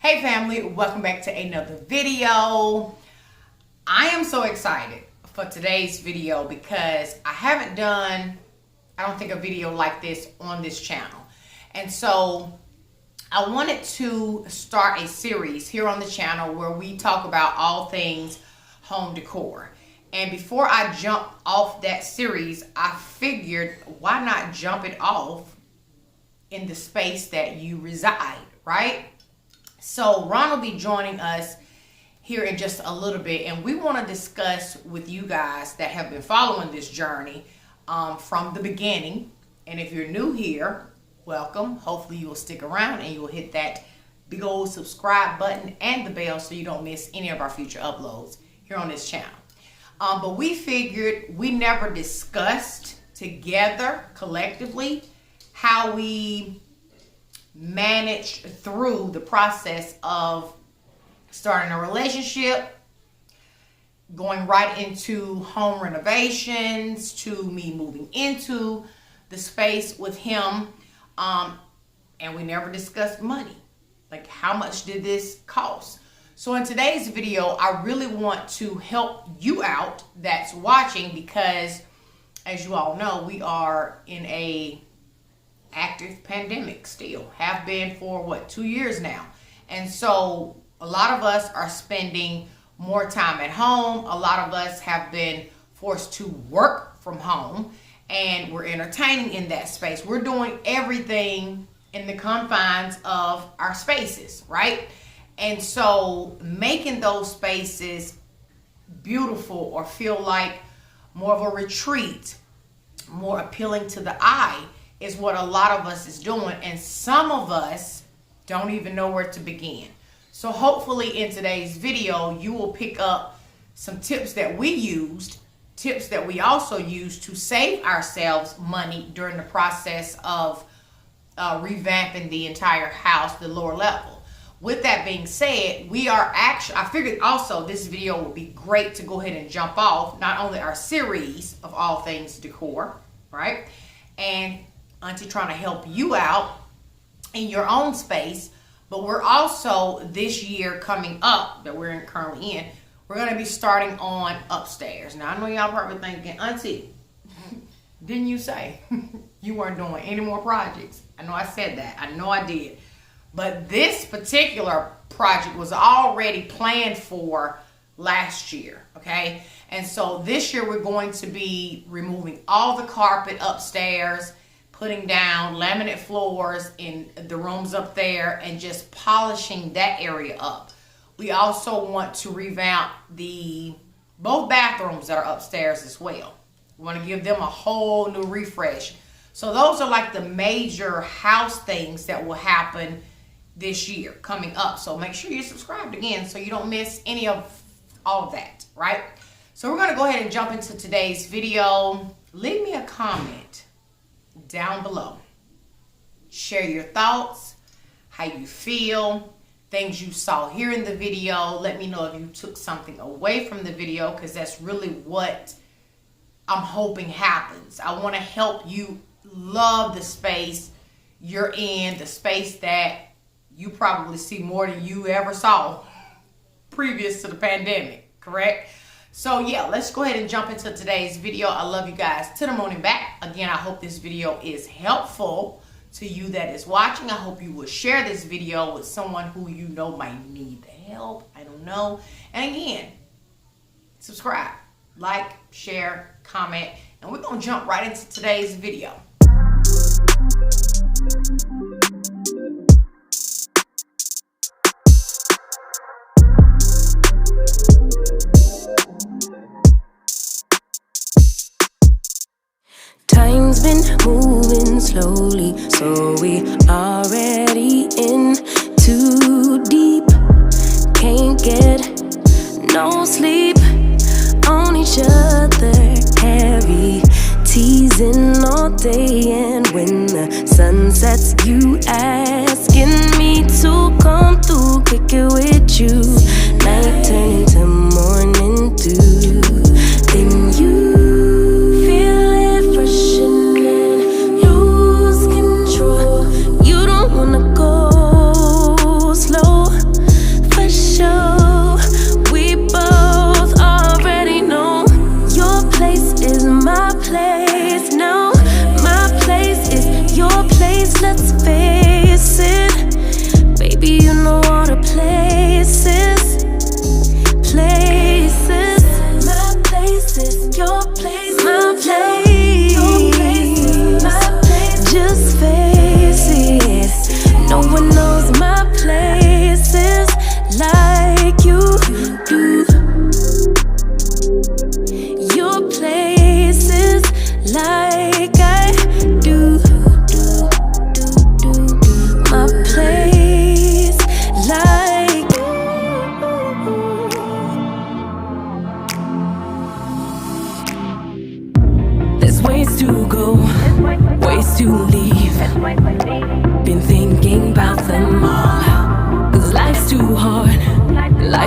Hey family, welcome back to another video. I am so excited for today's video because I haven't done, I don't think, a video like this on this channel. And so I wanted to start a series here on the channel where we talk about all things home decor. And before I jump off that series, I figured why not jump it off in the space that you reside, right? So Ron will be joining us here in just a little bit, and we want to discuss with you guys that have been following this journey from the beginning. And if you're new here, welcome. Hopefully you will stick around and you will hit that big old subscribe button and the bell so you don't miss any of our future uploads here on this channel. But we figured we never discussed together collectively how we manage through the process of starting a relationship, going right into home renovations, to me moving into the space with him, and we never discussed money. Like, how much did this cost? So in today's video, I really want to help you out that's watching because, as you all know, we are in a active pandemic still, have been for what, 2 years now. And so a lot of us are spending more time at home. A lot of us have been forced to work from home, and we're entertaining in that space. We're doing everything in the confines of our spaces, right? And so making those spaces beautiful or feel like more of a retreat, more appealing to the eye, is what a lot of us is doing, and some of us don't even know where to begin. So hopefully in today's video, you will pick up some tips that we used, tips that we also used to save ourselves money during the process of revamping the entire house, the lower level. With that being said, we are actually, I figured also this video would be great to go ahead and jump off not only our series of all things decor, right? And Auntie trying to help you out in your own space, but we're also, this year coming up that we're currently in, we're going to be starting on upstairs. Now I know y'all probably thinking, Auntie, didn't you say you weren't doing any more projects? I know I said that. I know I did. But this particular project was already planned for last year, okay? And so this year we're going to be removing all the carpet upstairs, putting down laminate floors in the rooms up there, and just polishing that area up. We also want to revamp both bathrooms that are upstairs as well. We want to give them a whole new refresh. So those are like the major house things that will happen this year coming up. So make sure you're subscribed again so you don't miss any of all of that, right? So we're going to go ahead and jump into today's video. Leave me a comment down below. Share your thoughts, how you feel, things you saw here in the video. Let me know if you took something away from the video, because that's really what I'm hoping happens. I want to help you love the space you're in, the space that you probably see more than you ever saw previous to the pandemic, correct? So yeah, let's go ahead and jump into today's video. I love you guys to the moon and back. Again, I hope this video is helpful to you that is watching. I hope you will share this video with someone who you know might need the help. I don't know. And again, subscribe, like, share, comment, and we're going to jump right into today's video. Time's been moving slowly, so we already in too deep. Can't get no sleep on each other, heavy teasing all day. And when the sun sets, you asking me to come through, kick it with you. Night turn to morning dew, then you lose control. You don't wanna go slow.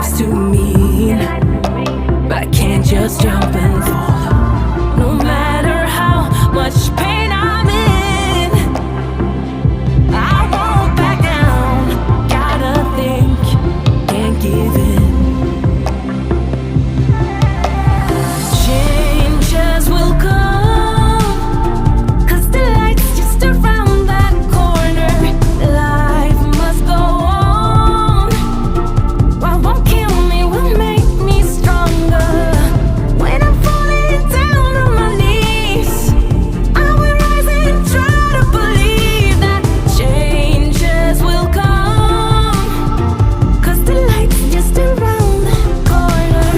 life's too mean, but I can't just jump and fall. No matter how much pain I'm in, I won't back down. Gotta think, can't give in. Changes will come, 'cause the light's just around that corner. Life must go on. What won't kill me will make me stronger. When I'm falling down on my knees, I will rise and try to believe that changes will come, 'cause the light's just around the corner.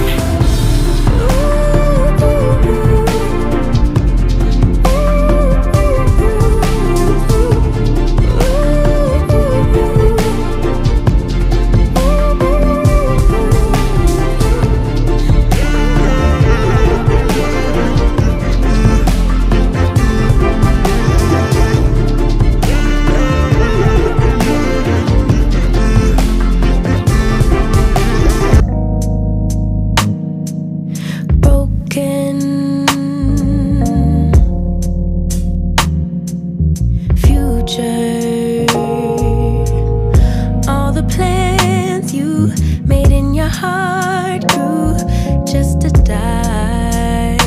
Broken future, all the plans you made in your heart grew just to die.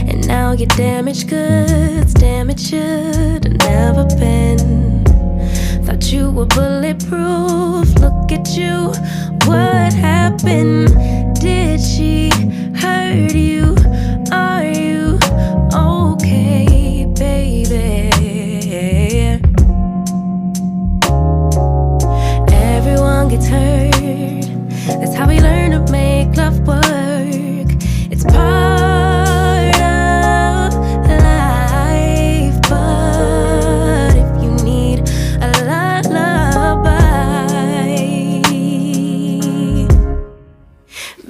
And now your damaged goods, damage should have never been. Thought you were bulletproof, look at you, what happened? Did she hurt you? Are you okay, baby? Everyone gets hurt, that's how we learn to make love work. It's part of life, but if you need a lullaby,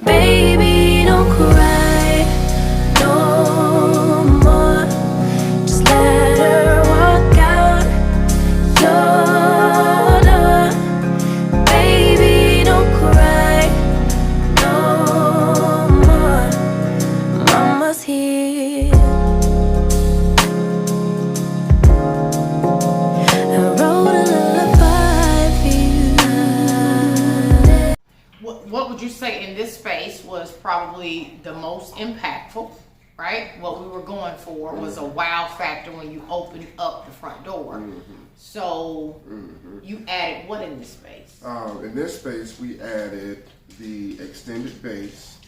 baby, don't cry no more. Just let her walk out your door. Baby, don't cry no more. Mama's here. I wrote a lullaby for you. What would you say in this space was probably the most impactful, right? What we were going for was a wow factor when you opened up the front door. So you added what in this space? In this space, we added the extended base.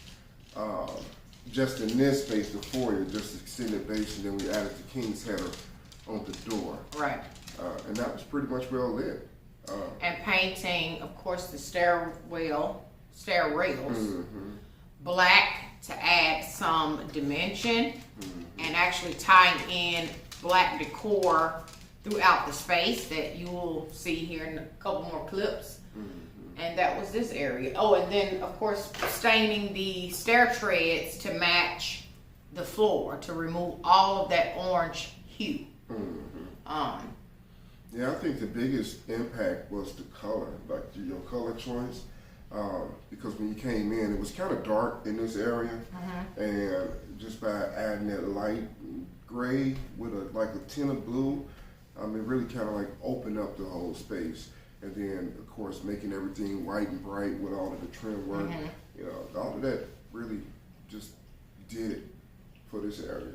Just in this space, the foyer, just extended base, and then we added the king's header on the door. Right. And that was pretty much well lit. And painting, of course, the stair rails, black to add some dimension, and actually tying in black decor throughout the space that you will see here in a couple more clips. And that was this area. Oh, and then of course staining the stair treads to match the floor to remove all of that orange hue. Yeah, I think the biggest impact was the color, like your color choice. Because when you came in, it was kind of dark in this area, and just by adding that light gray with like a tint of blue, it really kind of like opened up the whole space. And then, of course, making everything white and bright with all of the trim work, you know, all of that really just did it for this area.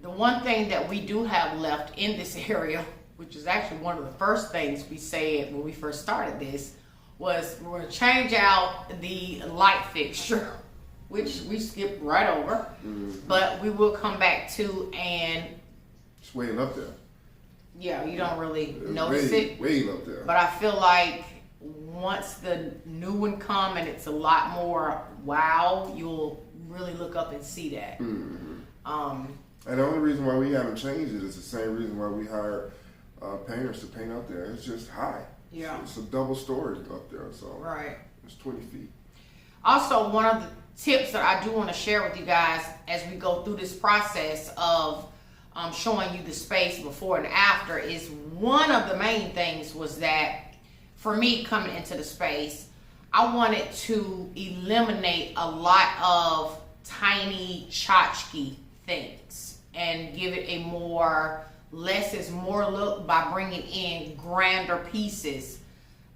The one thing that we do have left in this area, which is actually one of the first things we said when we first started this, was we're going to change out the light fixture, which we skipped right over, but we will come back to, and It's way up there. yeah, you don't really notice it. Way up there. But I feel like once the new one come and it's a lot more wow, you'll really look up and see that. And the only reason why we haven't changed it is the same reason why we hired painters to paint up there. It's just high. Yeah. It's a double story up there, so Right. it's 20 feet. Also, one of the tips that I do want to share with you guys as we go through this process of showing you the space before and after, is one of the main things was that for me coming into the space, I wanted to eliminate a lot of tiny tchotchke things and give it a more less is more look by bringing in grander pieces,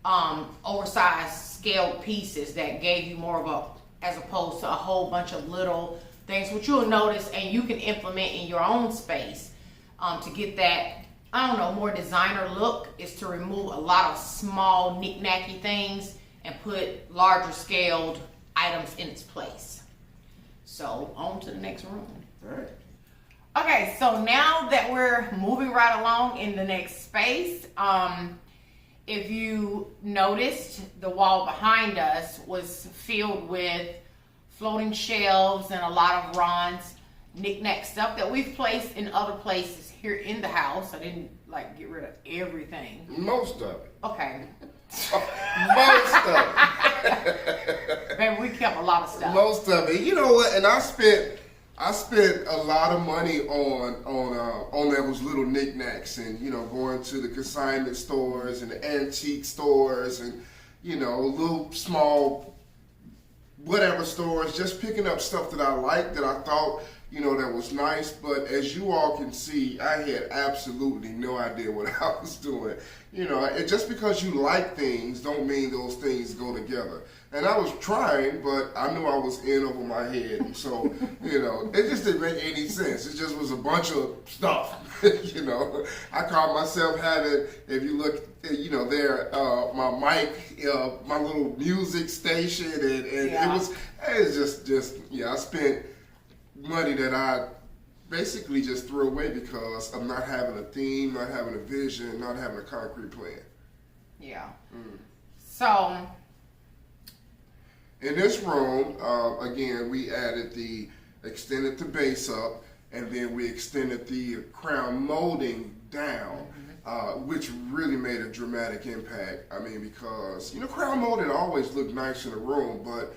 oversized scaled pieces that gave you more of a, as opposed to a whole bunch of little things, which you'll notice and you can implement in your own space to get that, I don't know, more designer look, is to remove a lot of small knick-knacky things and put larger scaled items in its place. So on to the next room. All right. Okay, so now that we're moving right along in the next space, if you noticed, the wall behind us was filled with floating shelves and a lot of Ron's knick-knack stuff that we've placed in other places here in the house. I didn't like get rid of everything. Most of it. Okay. Most of it. Baby, we kept a lot of stuff. Most of it. You know what? And I spent a lot of money on those little knickknacks, and going to the consignment stores and the antique stores, and little small whatever stores, just picking up stuff that I liked, that I thought that was nice. But as you all can see, I had absolutely no idea what I was doing. Just because you like things don't mean those things go together. And I was trying, but I knew I was in over my head. And so, it just didn't make any sense. It just was a bunch of stuff. I caught myself having, if you look, there, my mic, my little music station, and yeah. it was just, I spent money that I basically just threw away because of not having a theme, not having a vision, not having a concrete plan. Yeah. So in this room, again, we extended the base up, and then we extended the crown molding down, which really made a dramatic impact. I mean, because, crown molding always looked nice in a room, but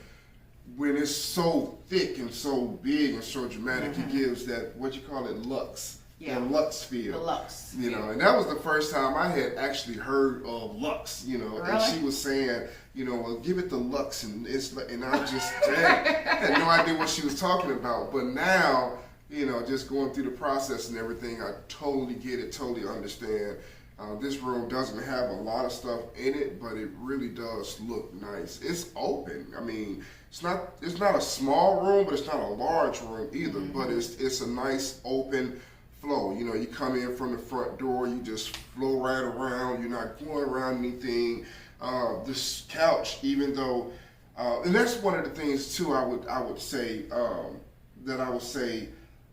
when it's so thick and so big and so dramatic, it gives that, what you call it, lux. Yeah. The lux feel. The lux. And that was the first time I had actually heard of lux, Really? And she was saying, well, give it the lux, and I just had no idea what she was talking about. But now, just going through the process and everything, I totally get it, totally understand. This room doesn't have a lot of stuff in it, but it really does look nice. It's open. I mean, it's not a small room, but it's not a large room either. But it's a nice open flow. You come in from the front door, you just flow right around. You're not going around anything. This couch, even though, and that's one of the things too, I would say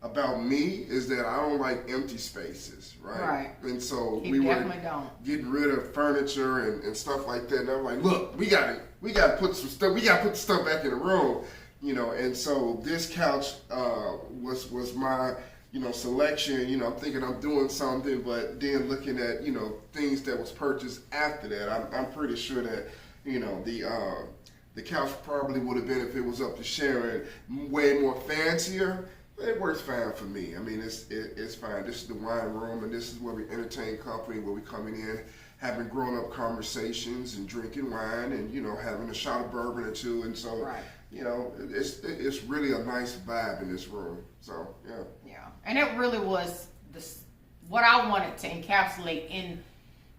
about me, is that I don't like empty spaces, right? Right. And so You we were definitely don't. getting rid of furniture and stuff like that. And I'm like, look, we got to put some stuff. We got to put the stuff back in the room, And so this couch was my selection. I'm thinking I'm doing something, but then looking at things that was purchased after that, I'm pretty sure that the couch probably would have been, if it was up to Sharon, way more fancier. It works fine for me. I mean, it's fine. This is the wine room, and this is where we entertain company, where we coming in, having grown-up conversations and drinking wine, and having a shot of bourbon or two, and so right. It's really a nice vibe in this room. So yeah. Yeah, and it really was what I wanted to encapsulate in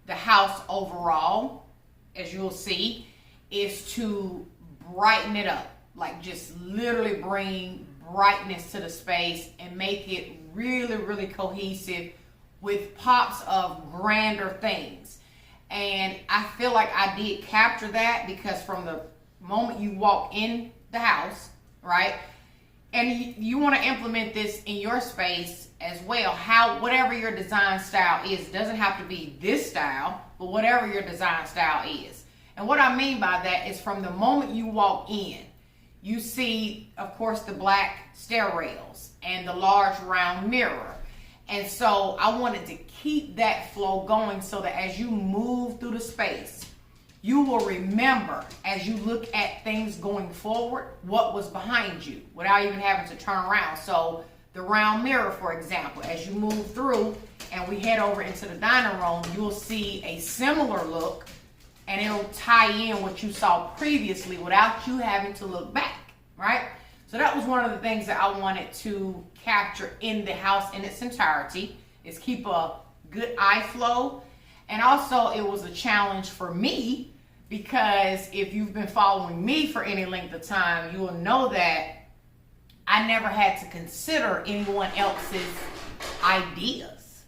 the house overall, as you'll see, is to brighten it up, like just literally bring brightness to the space and make it really, really cohesive with pops of grander things. And I feel like I did capture that, because from the moment you walk in the house, right, and you want to implement this in your space as well, whatever your design style is. It doesn't have to be this style, but whatever your design style is. And what I mean by that is, from the moment you walk in, you see, of course, the black stair rails and the large round mirror. And so I wanted to keep that flow going, so that as you move through the space, you will remember, as you look at things going forward, what was behind you without even having to turn around. So the round mirror, for example. As you move through and we head over into the dining room, you'll see a similar look, and it'll tie in what you saw previously without you having to look back, right? So that was one of the things that I wanted to capture in the house in its entirety, is keep a good eye flow. And also it was a challenge for me, because if you've been following me for any length of time, you will know that I never had to consider anyone else's ideas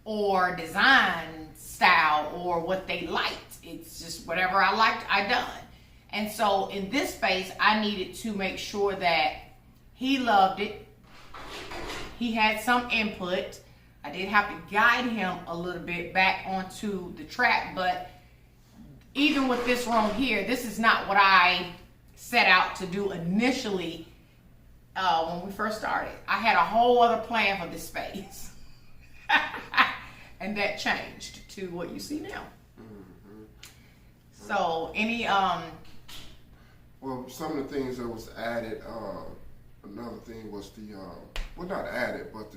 or design style or what they liked. It's just whatever I liked, I done. And so in this space, I needed to make sure that he loved it. He had some input. I did have to guide him a little bit back onto the track, but even with this room here, this is not what I set out to do initially when we first started. I had a whole other plan for this space. And that changed to what you see now. So any well, some of the things that was added, another thing was the well, not added, but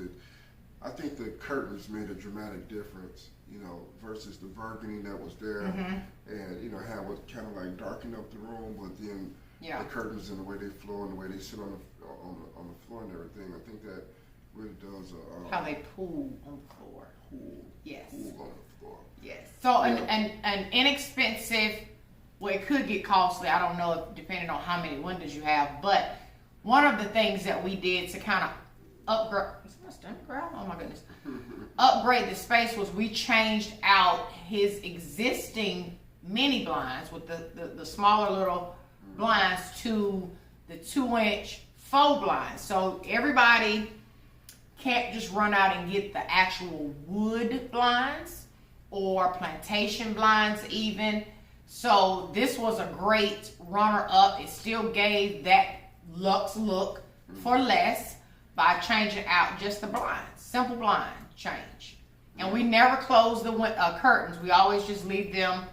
I think the curtains made a dramatic difference, you know, versus the burgundy that was there. And you know how it kind of like darkened up the room, but then the curtains and the way they flow and the way they sit on the floor and everything, I think that really does how they pool on the floor. Yes. Pool on the floor. Yes. So an inexpensive, well, it could get costly. I don't know if depending on how many windows you have, but one of the things that we did to kind of upgrade, oh my goodness, upgrade the space was we changed out his existing mini blinds with the smaller little blinds to the 2-inch faux blinds. So everybody can't just run out and get the actual wood blinds or plantation blinds even. So this was a great runner-up. It still gave that luxe look for less by changing out just the blinds. Simple blind change. And we never close the curtains. We always just leave them,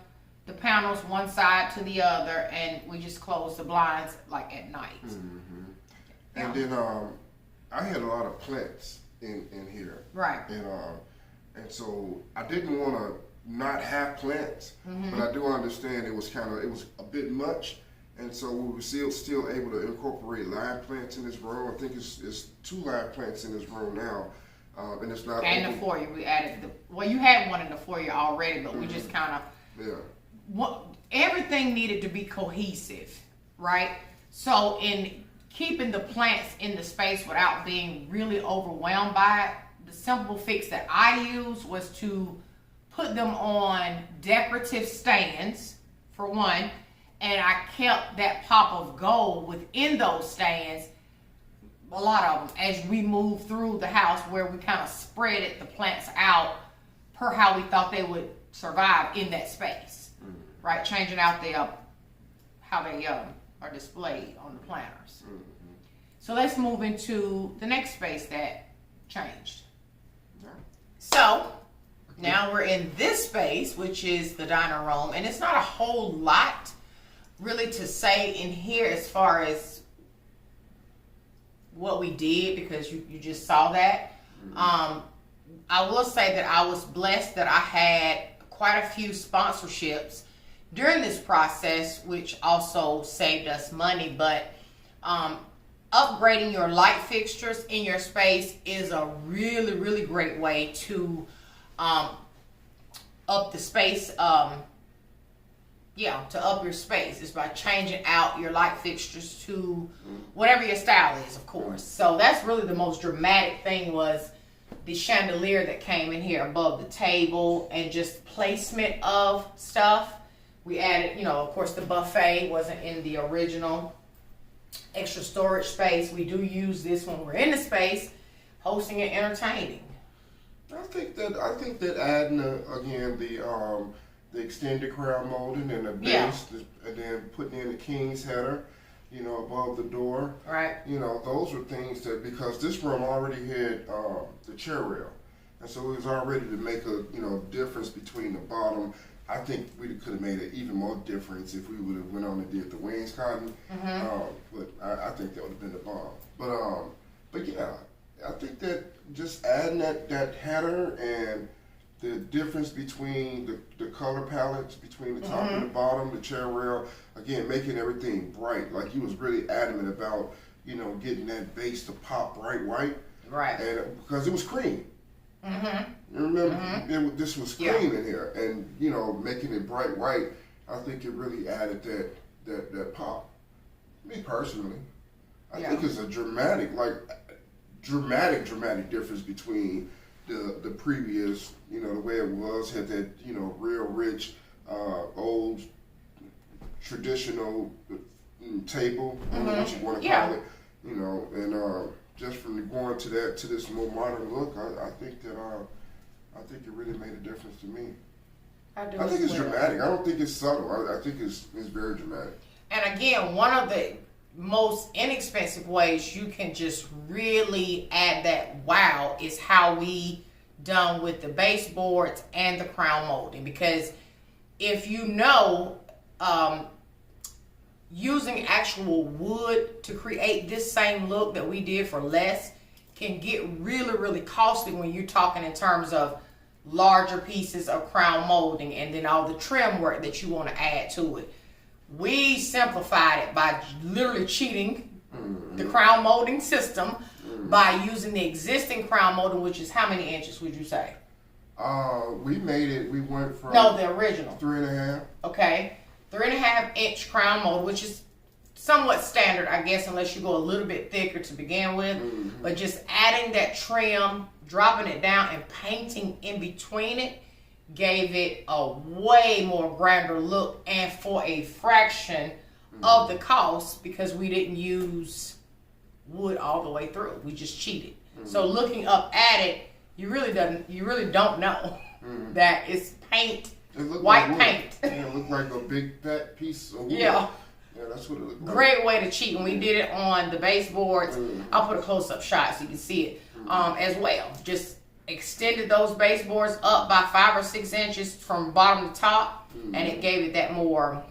the panels one side to the other, and we just close the blinds like at night. And then I had a lot of plants in here. Right. And so I didn't want to not have plants, but I do understand it was a bit much. And so we were still able to incorporate live plants in this room. I think it's 2 live plants in this room now. And it's not. And the foyer, we added well, you had one in the foyer already, but we just kind of, everything needed to be cohesive, right? So in keeping the plants in the space without being really overwhelmed by it, the simple fix that I used was to put them on decorative stands, for one, and I kept that pop of gold within those stands, a lot of them, as we moved through the house, where we kind of spreaded the plants out per how we thought they would survive in that space, right? Changing out how they are displayed on the planters. So let's move into the next space that changed. So now we're in this space, which is the dining room, and it's not a whole lot really to say in here as far as what we did, because you just saw that. I will say that I was blessed that I had quite a few sponsorships during this process, which also saved us money. But upgrading your light fixtures in your space is a really, really great way to up the space. To up your space is by changing out your light fixtures to whatever your style is, of course. So that's really the most dramatic thing, was the chandelier that came in here above the table and just placement of stuff. We added, of course, the buffet wasn't in the original extra storage space. We do use this when we're in the space, hosting and entertaining. I think that adding again the extended crown molding and the base, and then putting in the king's header, above the door. Right. Those were things that, because this room already had the chair rail, and so it was already to make a difference between the bottom. I think we could have made an even more difference if we would have went on and did the wainscoting. But I think that would have been the bomb. But yeah, I think that just adding that header and the difference between the color palettes between the top and the bottom, the chair rail, again, making everything bright. Like he was really adamant about, you know, getting that base to pop bright white. Right. And because it was cream. You remember, this was cream in here, and you know, making it bright white, I think it really added that pop. Me personally, I think it's a dramatic difference between the previous, you know, the way it was, had that, you know, real rich, old, traditional table, what you want to call it, you know, and just from going to this more modern look, I think it really made a difference to me. I think it's dramatic. I don't think it's subtle. I think it's very dramatic. And again, one of the most inexpensive ways you can just really add that wow is how we done with the baseboards and the crown molding. Because if you know, using actual wood to create this same look that we did for less can get really, really costly when you're talking in terms of larger pieces of crown molding and then all the trim work that you want to add to it. We simplified it by literally cheating the crown molding system by using the existing crown molding, which is how many inches would you say? We went from... No, the original. 3.5. Okay. 3.5 inch crown mold, which is somewhat standard, I guess, unless you go a little bit thicker to begin with. But just adding that trim, dropping it down, and painting in between it gave it a way more grander look, and for a fraction of the cost, because we didn't use wood all the way through. We just cheated. So looking up at it, you really don't know that it's paint. White paint. Yeah, it looked like a big fat piece of wood. Yeah. Yeah, that's what it looked like. Great way to cheat. And we did it on the baseboards. I'll put a close-up shot so you can see it as well. Just extended those baseboards up by 5 or 6 inches from bottom to top, and it gave it that more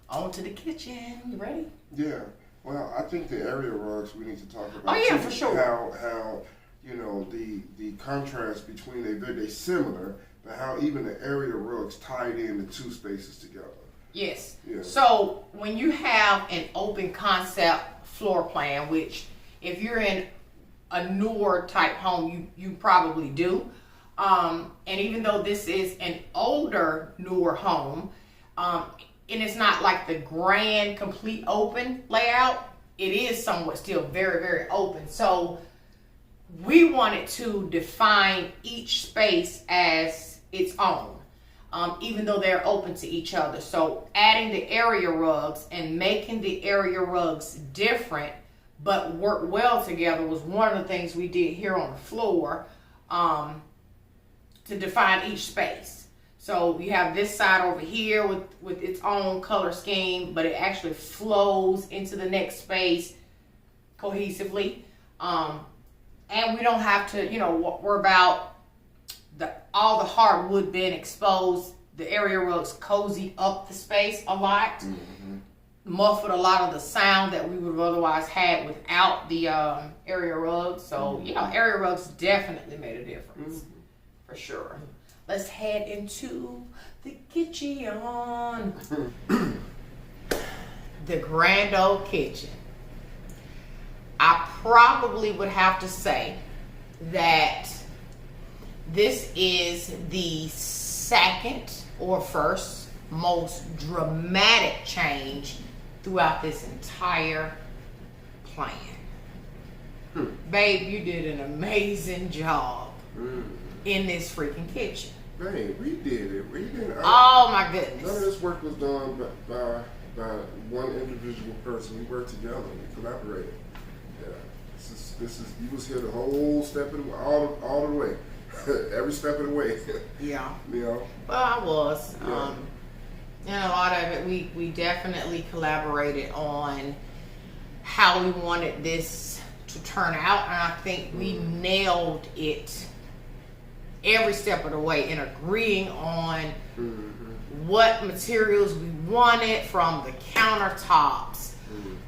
on to the kitchen. You ready? Yeah. Well, I think the area rugs we need to talk about. Oh yeah, too, for sure. How you know the contrast between they're similar, but how even the area rugs tied in the two spaces together. Yes. Yeah. So when you have an open concept floor plan, which if you're in a newer type home, you probably do. And even though this is an older, newer home, and it's not like the grand, complete open layout, it is somewhat still very, very open. So we wanted to define each space as its own. Even though they're open to each other. So adding the area rugs and making the area rugs different but work well together was one of the things we did here on the floor to define each space. So we have this side over here with its own color scheme, but it actually flows into the next space cohesively. And we don't have to, worry about all the hardwood being exposed. The area rugs cozy up the space a lot, muffled a lot of the sound that we would have otherwise had without the area rugs. So area rugs definitely made a difference for sure. Let's head into the kitchen. The grand old kitchen. I probably would have to say that this is the second or first most dramatic change throughout this entire plan. Babe, you did an amazing job in this freaking kitchen. Babe, we did it. We didn't. Oh my goodness. None of this work was done by one individual person. We worked together. We collaborated. Yeah. This is. You was here the whole step of the all the way. Every step of the way. Yeah. Well, I was. Yeah. And a lot of it, we definitely collaborated on how we wanted this to turn out, and I think we nailed it every step of the way in agreeing on what materials we wanted, from the countertops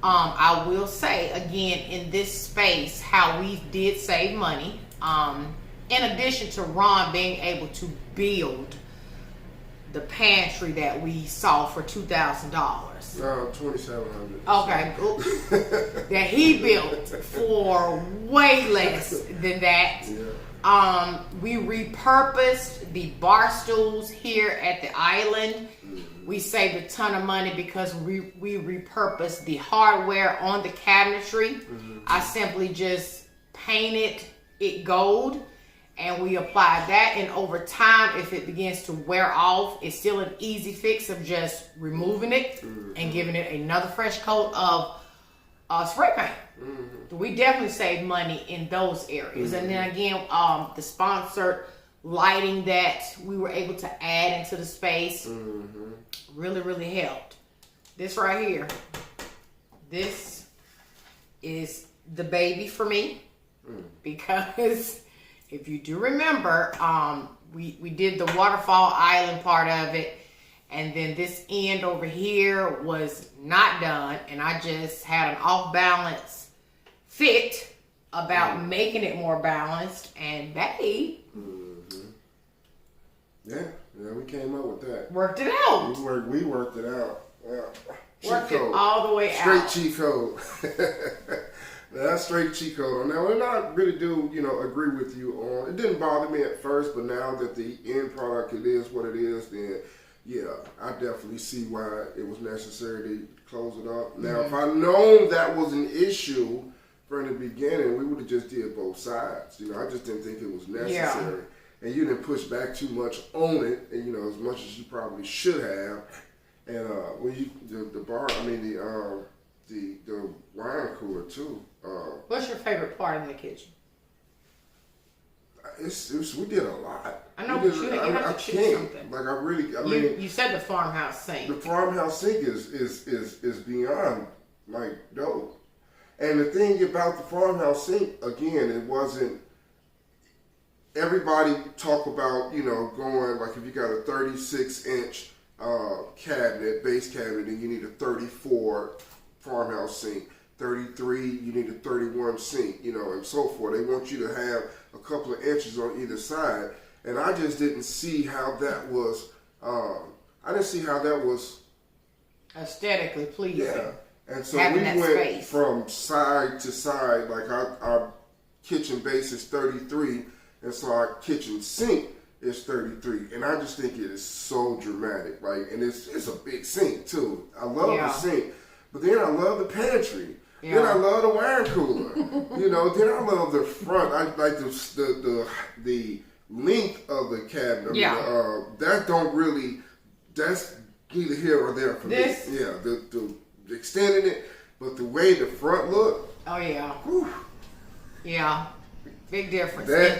I will say again in this space how we did save money. In addition to Ron being able to build the pantry that we saw for $2,000. $2,700. Okay, that he built for way less than that. Yeah. We repurposed the bar stools here at the island. We saved a ton of money because we repurposed the hardware on the cabinetry. I simply just painted it gold and we applied that, and over time, if it begins to wear off, it's still an easy fix of just removing it and giving it another fresh coat of spray paint. We definitely save money in those areas. And then again, the sponsored lighting that we were able to add into the space really, really helped. This right here, this is the baby for me because if you do remember, we did the waterfall island part of it, and then this end over here was not done, and I just had an off balance fit about making it more balanced, and babe, yeah, we came up with that. Worked it out. We worked it out. Yeah. Worked it all the way Straight out. cheat code. That's straight cheat code. Now, and I really do, agree with you on. It didn't bother me at first, but now that the end product it is what it is, then yeah, I definitely see why it was necessary to close it up. Now, if I'd known that was an issue from the beginning, we would have just did both sides. I just didn't think it was necessary. And you didn't push back too much on it, and as much as you probably should have. And when you the wine cooler too. What's your favorite part in the kitchen? We did a lot. I know, but you have to choose something. Like I mean, you said the farmhouse sink. The farmhouse sink is beyond like dope. And the thing about the farmhouse sink, again, it wasn't. Everybody talk about going like if you got a 36-inch cabinet, base cabinet, and you need a 34 farmhouse sink. 33, you need a 31 sink, and so forth. They want you to have a couple of inches on either side, and I just didn't see how that was. I didn't see how that was aesthetically pleasing. Yeah, and so having we that went space from side to side. Like our kitchen base is 33, and so our kitchen sink is 33, and I just think it is so dramatic. Like, and it's a big sink too. I love the sink, but then I love the pantry. Yeah. Then I love the wine cooler. Then I love the front. I like the length of the cabinet. Yeah. That don't really. That's neither here or there for me. Yeah. The extending it, but the way the front look. Oh yeah. Whew. Yeah. Big difference. That,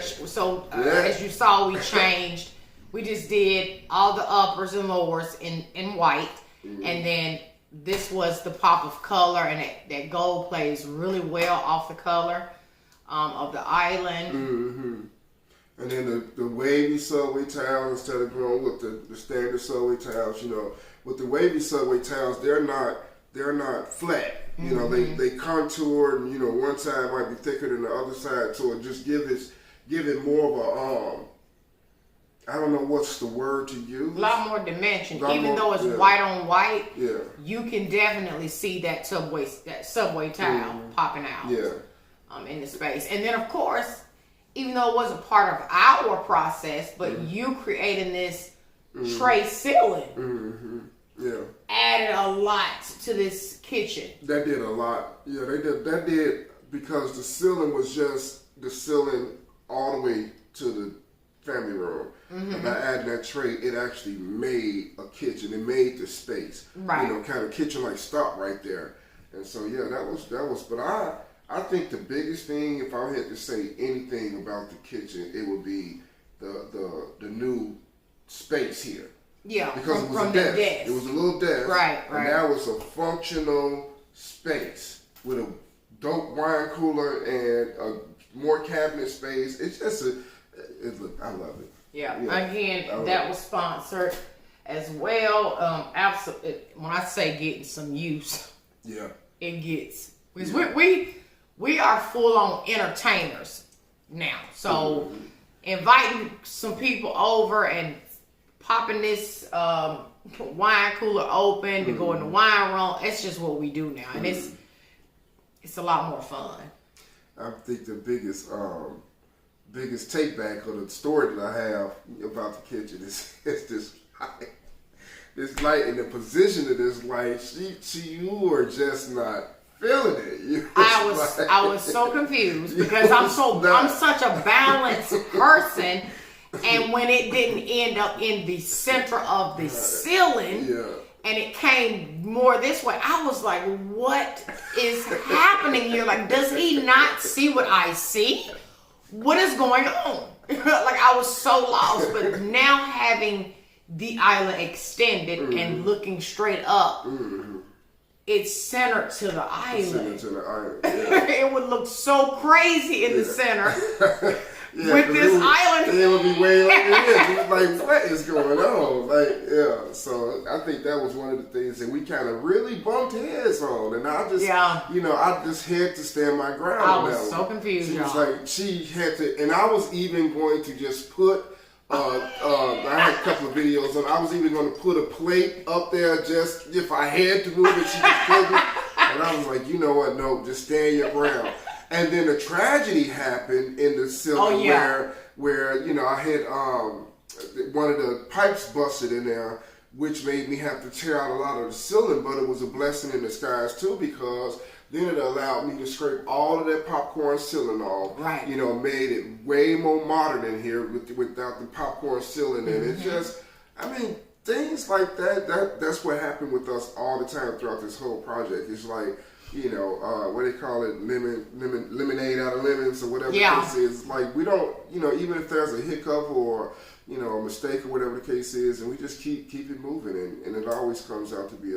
as you saw, we changed. We just did all the uppers and lowers in white, and then this was the pop of color, and that gold plays really well off the color of the island. And then the wavy subway tiles, instead of going with the standard subway tiles, with the wavy subway tiles, they're not flat. They contour, and one side might be thicker than the other side, so it just give it more of a I don't know what's the word to use. A lot more dimension. Even though it's white on white, you can definitely see that subway tile popping out in the space. And then, of course, even though it wasn't part of our process, but you creating this tray ceiling added a lot to this kitchen. That did a lot. Yeah, they did. That did, because the ceiling was just the ceiling all the way to the family room. And by adding that tray, it actually made a kitchen. It made the space. Right. Kind of kitchen like stop right there. And so that was. But I think the biggest thing, if I had to say anything about the kitchen, it would be the new space here. Yeah, because it was a desk. It was a little desk. Right. And now it's a functional space with a dope wine cooler and more cabinet space. It's just I love it. Yeah. Again, that was sponsored as well. Absolutely. When I say getting some use. Yeah. it gets. Because we are full on entertainers now. So inviting some people over and popping this wine cooler open to go in the wine room, it's just what we do now. And it's a lot more fun. I think the biggest take back of the story that I have about the kitchen is this light. This light and the position of this light, you are just not feeling it. I was so confused because I'm such a balanced person, and when it didn't end up in the center of the ceiling, and it came more this way, I was like, what is happening here? Like, does he not see what I see? What is going on? Like, I was so lost. But now having the island extended and looking straight up, it's centered to the island. It would look so crazy in the center with this island. It would be way over here. Like, what is going on? Like, so I think that was one of the things that we kind of really bumped heads on. And I just, I just had to stand my ground. I was so confused, She was like, she had to, and I was even going to just put, I had a couple of videos on. I was even going to put a plate up there just if I had to move it. She just couldn't. And I was like, you know what? No, just stand your ground. And then a tragedy happened in the ceiling where I had one of the pipes busted in there, which made me have to tear out a lot of the ceiling. But it was a blessing in disguise too, because then it allowed me to scrape all of that popcorn ceiling off. Right. Made it way more modern in here without the popcorn ceiling. And it just, things like that's what happened with us all the time throughout this whole project. It's like, what they call it, lemonade out of lemons or whatever the case is. Like, we don't, even if there's a hiccup or, a mistake or whatever the case is, and we just keep it moving, and it always comes out to be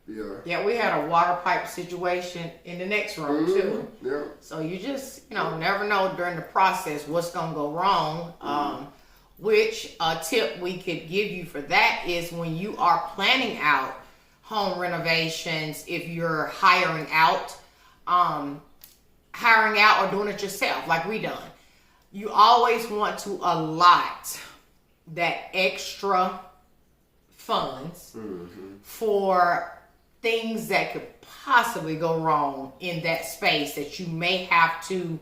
we had a water pipe situation in the next room too. Yeah. So you just, never know during the process what's gonna go wrong. Which tip we could give you for that is when you are planning out home renovations, if you're hiring out or doing it yourself like we done, you always want to allot that extra funds for things that could possibly go wrong in that space that you may have to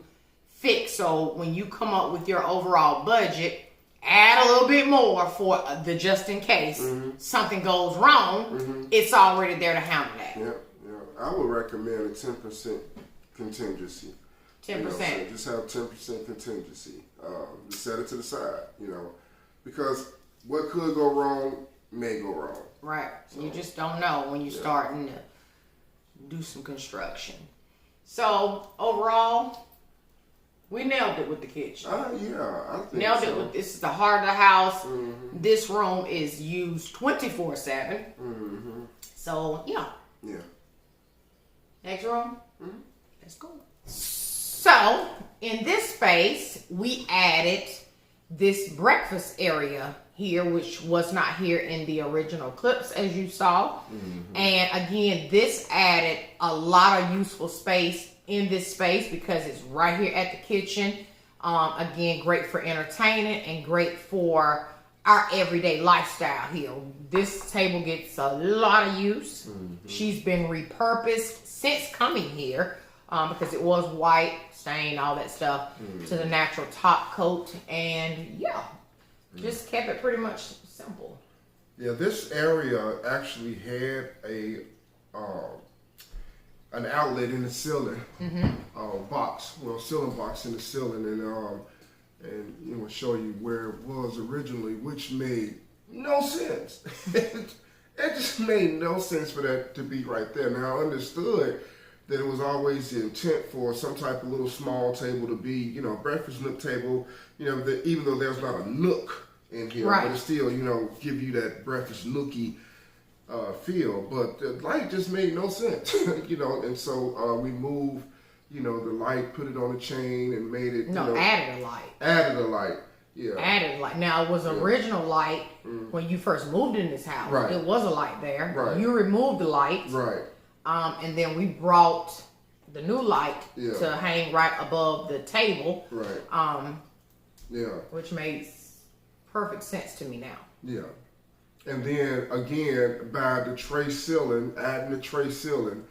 fix. So when you come up with your overall budget, add a little bit more for the just in case something goes wrong, it's already there to handle that. Yeah. I would recommend a 10% contingency. 10%. Just have 10% contingency. Just set it to the side, because what could go wrong may go wrong. Right. So you just don't know when you're starting to do some construction. So overall, we nailed it with the kitchen. I think nailed it with, this is the heart of the house. This room is used 24/7. So yeah. Next room. Let's go. So in this space, we added this breakfast area here, which was not here in the original clips, as you saw. And again, this added a lot of useful space in this space because it's right here at the kitchen. Again, great for entertaining and great for our everyday lifestyle here. This table gets a lot of use. She's been repurposed since coming here because it was white, stained, all that stuff, to the natural top coat. And just kept it pretty much simple. Yeah, this area actually had an outlet in the ceiling box, ceiling box in the ceiling, and we'll show you where it was originally, which made no sense. It just made no sense for that to be right there. Now I understood that it was always the intent for some type of little small table to be, breakfast nook table, that even though there's not a nook in here, but it still, give you that breakfast nooky feel. But the light just made no sense, and so we moved, the light, put it on a chain and made it, added a light. Added a light. Yeah. Added light. Now it was original light when you first moved in this house. Right. It was a light there. Right. You removed the light. Right. And then we brought the new light Yeah. to hang right above the table. Right. Yeah. Which makes perfect sense to me now. Yeah. And then again, by the tray ceiling, adding the tray ceiling,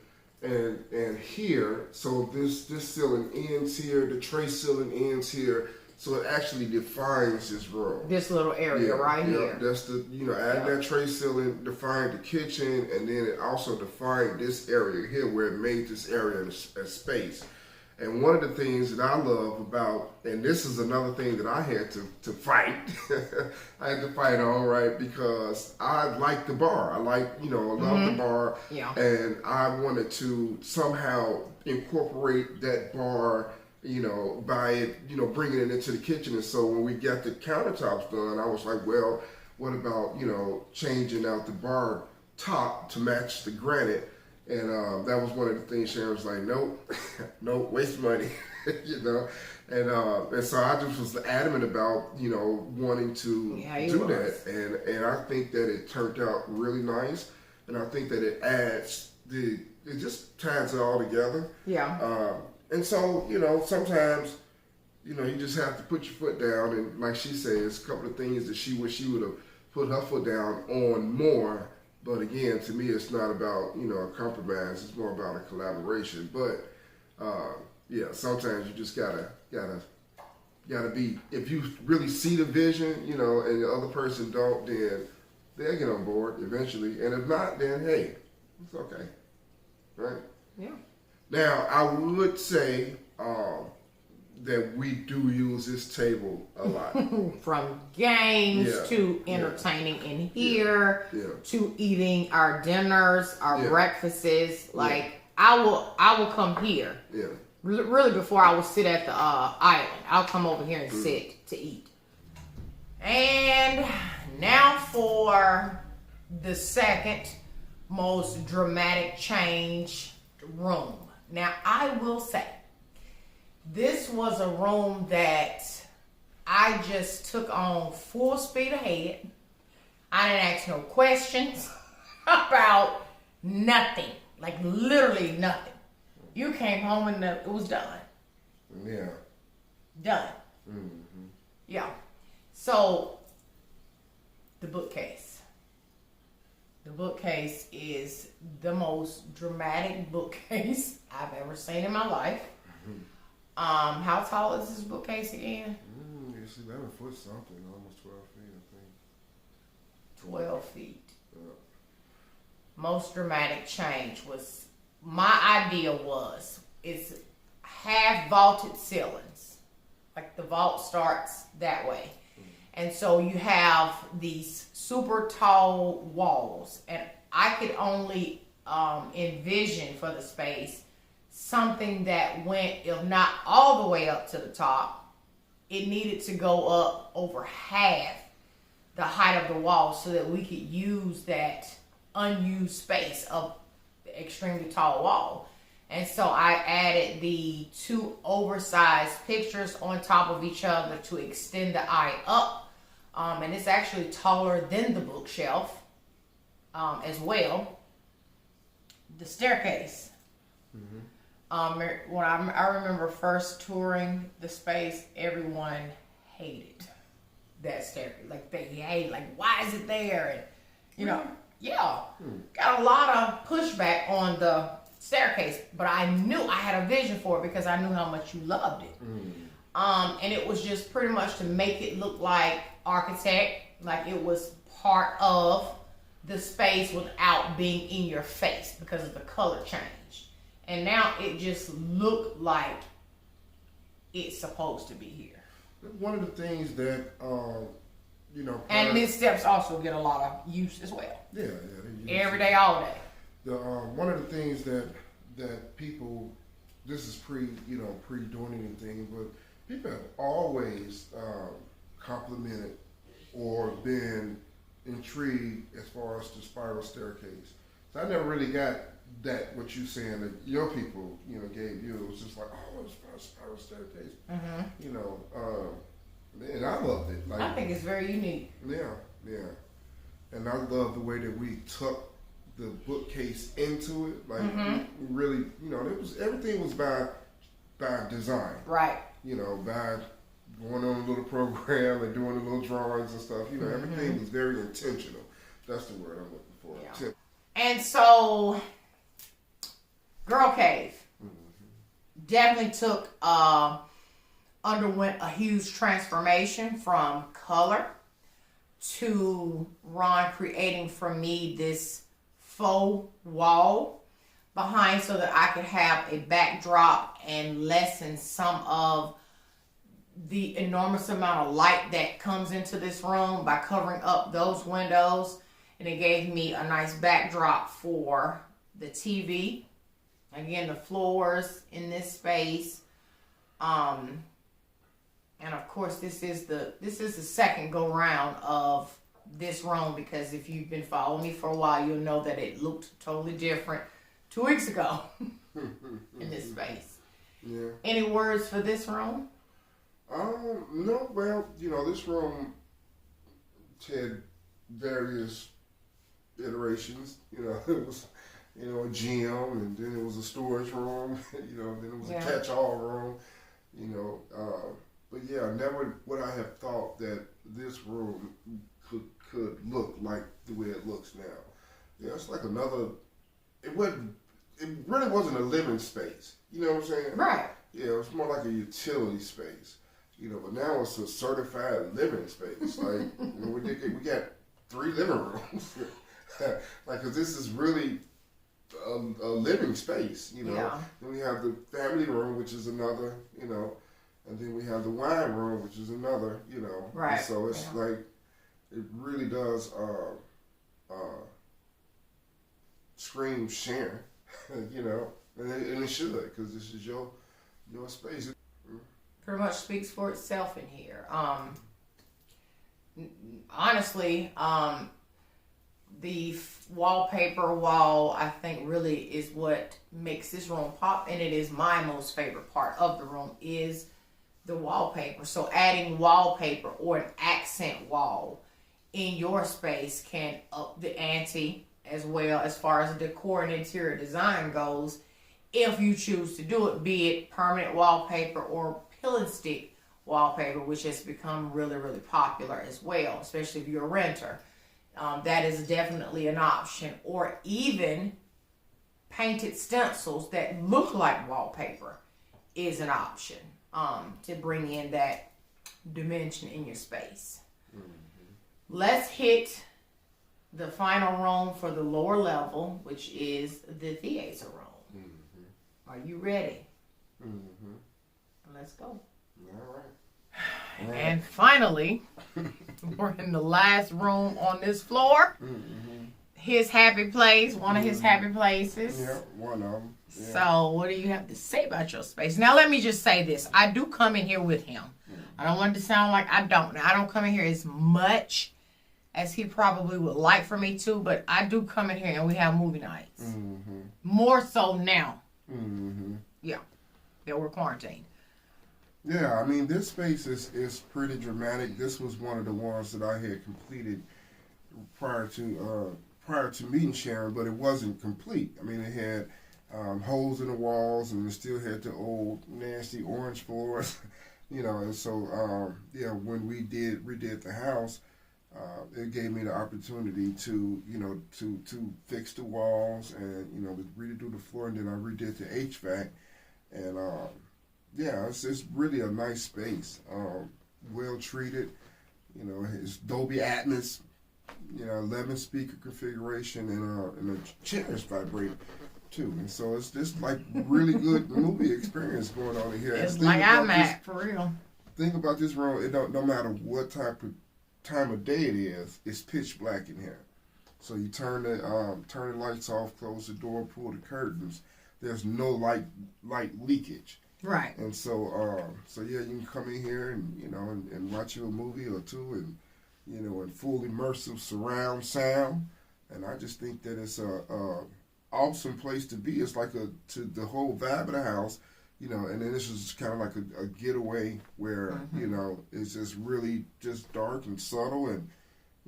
and here, so this ceiling ends here, the tray ceiling ends here, so it actually defines this room. This little area right here. That's the, adding that tray ceiling defined the kitchen, and then it also defined this area here where it made this area a space. And one of the things that I love about, and this is another thing that I had to fight, I had to fight on, right, because I like the bar. I like, I love the bar. Yeah. And I wanted to somehow incorporate that bar, by it, bringing it into the kitchen. And so when we got the countertops done, I was like, well, what about, changing out the bar top to match the granite? And that was one of the things Sharon was like, nope, nope, waste money, And so I just was adamant about, wanting to do that. And I think that it turned out really nice. And I think that it adds it just ties it all together. Yeah. And so, sometimes, you just have to put your foot down. And like she says, a couple of things that she wish she would have put her foot down on more. But again, to me, it's not about, a compromise. It's more about a collaboration. But, sometimes you just gotta be, if you really see the vision, and the other person don't, then they'll get on board eventually. And if not, then hey, it's okay. Right? Yeah. Now, I would say that we do use this table a lot. From games to entertaining in here to eating our dinners, our breakfasts. Like I will come here. Yeah. Really, before I would sit at the island, I'll come over here and sit to eat. And now for the second most dramatic change room. Now I will say, this was a room that I just took on full speed ahead. I didn't ask no questions about nothing. Like literally nothing. You came home and it was done. Yeah. Done. Mm-hmm. Yeah. So, the bookcase. The bookcase is the most dramatic bookcase I've ever seen in my life. Mm-hmm. How tall is this bookcase again? It's 11 foot something, almost 12 feet, I think. 12 feet. Yeah. Most dramatic change was, my idea was, it's half vaulted ceilings. Like the vault starts that way. And so you have these super tall walls. And I could only envision for the space something that went, if not all the way up to the top, it needed to go up over half the height of the wall so that we could use that unused space of the extremely tall wall. And so I added the two oversized pictures on top of each other to extend the eye up. And it's actually taller than the bookshelf as well. The staircase. Mm-hmm. When I remember first touring the space, everyone hated that staircase. Like they hate, like why is it there? And got a lot of pushback on the staircase. But I knew I had a vision for it because I knew how much you loved it. And it was just pretty much to make it look like architect, like it was part of the space without being in your face because of the color change. And now it just looked like it's supposed to be here. One of the things that, and mid steps also get a lot of use as well. Yeah. Every day, all day. One of the things that people, this is pre doing anything, but people have always complimented or been intrigued as far as the spiral staircase. So I never really got that, what you saying that your people, gave you. It was just like, oh, it's a spiral staircase. Mm-hmm. And I loved it. Like, I think it's very unique. Yeah. And I love the way that we took the bookcase into it. Like really, you know, everything was by design. Right. You know, by going on a little program and doing the little drawings and stuff. You know, everything was very intentional. That's the word I'm looking for. Yeah. And so, Girl Cave definitely underwent a huge transformation from color to Ron creating for me this faux wall behind so that I could have a backdrop and lessen some of the enormous amount of light that comes into this room by covering up those windows. And it gave me a nice backdrop for the TV. Again, the floors in this space. And of course, this is the second go round of this room, because if you've been following me for a while, you'll know that it looked totally different 2 weeks ago in this space. Yeah. Any words for this room? No. Well, you know, this room had various iterations. You know, it was, you know, a gym, and then it was a storage room. You know, then it was a catch-all room. You know, but yeah, never would I have thought that this room could look like the way it looks now. Yeah, it's like another. It really wasn't a living space. You know what I'm saying? Right. Yeah, it's more like a utility space. You know, but now it's a certified living space. Like, you know, we got 3 living rooms. Like, cause this is really a living space. You know. Yeah. Then we have the family room, which is another. You know. And then we have the wine room, which is another, you know. Right. And so it's like, it really does scream sharing, you know. And it should, because this is your space. Pretty much speaks for itself in here. Honestly, the wallpaper wall, I think, really is what makes this room pop, and it is my most favorite part of the room is the wallpaper. So adding wallpaper or an accent wall in your space can up the ante as well as far as decor and interior design goes, if you choose to do it, be it permanent wallpaper or pill and stick wallpaper, which has become really, really popular as well, especially if you're a renter. That is definitely an option. Or even painted stencils that look like wallpaper is an option. To bring in that dimension in your space. Let's hit the final room for the lower level, which is the theater room. Are you ready? Let's go. All right. And finally, we're in the last room on this floor. His happy place, one of his happy places. Yeah, one of them. Yeah. So, what do you have to say about your space? Now, let me just say this. I do come in here with him. I don't want it to sound like I don't. Now, I don't come in here as much as he probably would like for me to, but I do come in here and we have movie nights. More so now. Yeah. That we're quarantined. Yeah, I mean, this space is pretty dramatic. This was one of the ones that I had completed prior to meeting Sharon, but it wasn't complete. I mean, it had holes in the walls, and it still had the old nasty orange floors, you know. And so, yeah, when we redid the house, it gave me the opportunity to, you know, to fix the walls and, you know, to redo the floor, and then I redid the HVAC, and yeah, it's really a nice space, well treated, you know. It's Dolby Atmos, you know, 11 speaker configuration, and a chairs vibrate too, and so it's just like really good movie experience going on in here. It's like I'm at, for real. Think about this room. It no matter what time of day it is, it's pitch black in here. So you turn the lights off, close the door, pull the curtains. There's no light leakage. Right. And so so yeah, you can come in here and, you know, and watch you a movie or two, and, you know, in full immersive surround sound. And I just think that it's a awesome place to be. It's like to the whole vibe of the house, you know. And then this is kind of like a getaway where, you know, it's just really just dark and subtle, and,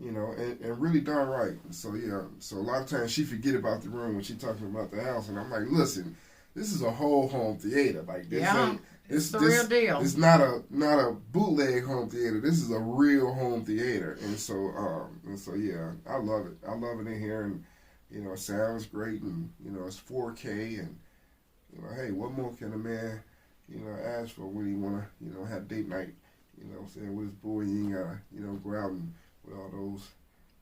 you know, and really darn right. So yeah, so a lot of times she forget about the room when she talking about the house, and I'm like, listen, this is a whole home theater. Like this ain't. It's the real deal. It's not a bootleg home theater. This is a real home theater, and so yeah, I love it. I love it in here, and you know, it sounds great, and you know, it's 4K, and you know, hey, what more can a man, you know, ask for when he wanna, you know, have date night, you know, what I'm saying, with his boy? You ain't gotta, you know, go out and with all those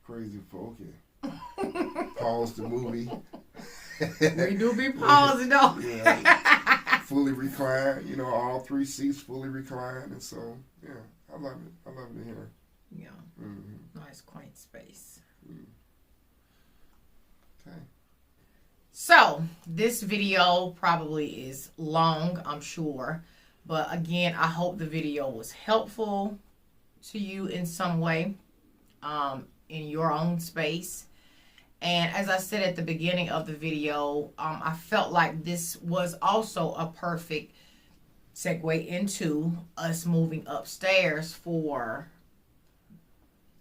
crazy folk and pause the movie. We do be pausing though. Yeah. Fully reclined, you know, all 3 seats fully reclined, and so yeah, I love it. I love it in here. Yeah, nice quaint space. Okay. So this video probably is long, I'm sure, but again, I hope the video was helpful to you in some way, in your own space. And as I said at the beginning of the video, I felt like this was also a perfect segue into us moving upstairs for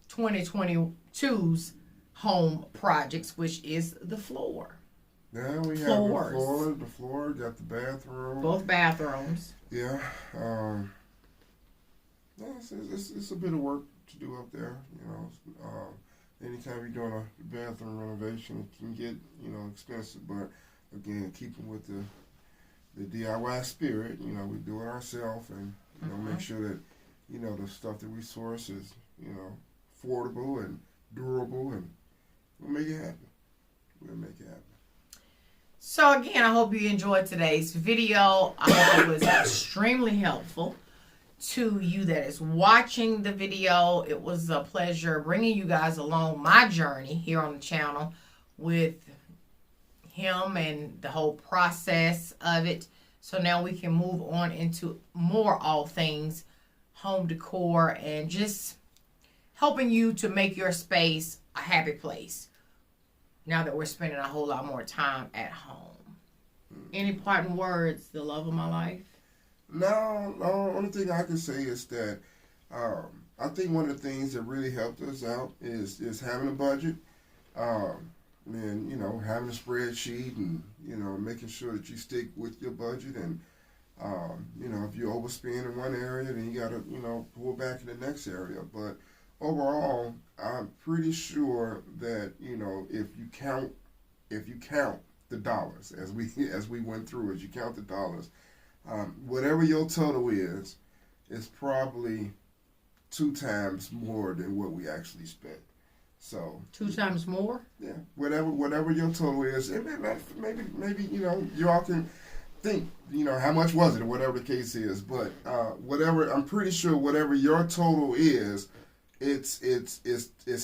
2022's home projects, which is the floor. Yeah, we have the floor, got the bathroom. Both bathrooms. Yeah. Yeah, it's a bit of work to do up there, you know. Anytime you're doing a bathroom renovation, it can get, you know, expensive. But again, keeping with the DIY spirit, you know, we do it ourselves, and you know, make sure that, you know, the stuff that we source is, you know, affordable and durable, and we'll make it happen. We'll make it happen. So again, I hope you enjoyed today's video. I hope it was extremely helpful to you that is watching the video. It was a pleasure bringing you guys along my journey here on the channel with him and the whole process of it. So now we can move on into more all things home decor and just helping you to make your space a happy place now that we're spending a whole lot more time at home. Any parting words, the love of my life? No, only thing I can say is that I think one of the things that really helped us out is having a budget, and, you know, having a spreadsheet, and, you know, making sure that you stick with your budget, and, you know, if you overspend in one area, then you got to, you know, pull back in the next area. But overall, I'm pretty sure that, you know, if you count the dollars, as we went through, as you count the dollars, whatever your total is probably 2 times more than what we actually spent. So 2 times more? Yeah, whatever your total is, and maybe you know, you all can think, you know, how much was it, or whatever the case is. But whatever, I'm pretty sure whatever your total is, it's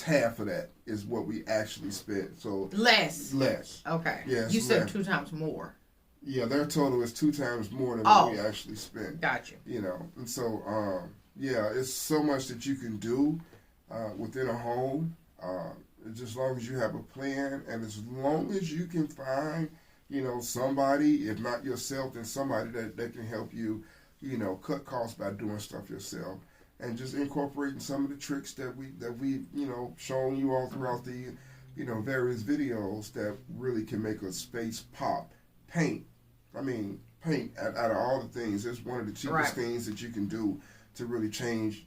half of that is what we actually spent. So less. Okay. Yes. You said 2 times more. Yeah, their total is 2 times more than what we actually spent. Gotcha. You know, and so yeah, it's so much that you can do within a home. Just as long as you have a plan, and as long as you can find, you know, somebody, if not yourself, then somebody that can help you, you know, cut costs by doing stuff yourself, and just incorporating some of the tricks that we you know, shown you all throughout the, you know, various videos that really can make a space pop. Paint. I mean, paint, out of all the things, it's one of the cheapest things that you can do to really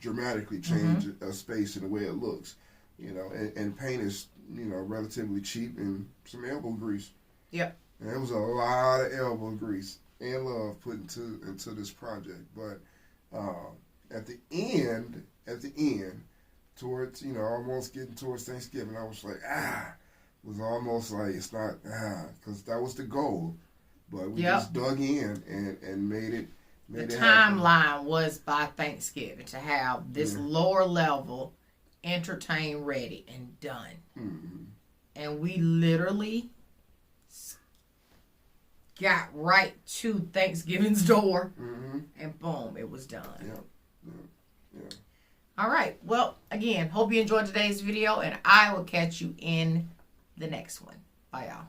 dramatically change a space and the way it looks. You know, and paint is, you know, relatively cheap, and some elbow grease. Yep. And there was a lot of elbow grease and love put into this project. But at the end, towards, you know, almost getting towards Thanksgiving, I was like, it was almost like it's not, because that was the goal. But we just dug in and made it. The timeline was by Thanksgiving to have this lower level entertain ready and done. Mm-hmm. And we literally got right to Thanksgiving's door, and boom, it was done. Yeah. All right. Well, again, hope you enjoyed today's video, and I will catch you in the next one. Bye, y'all.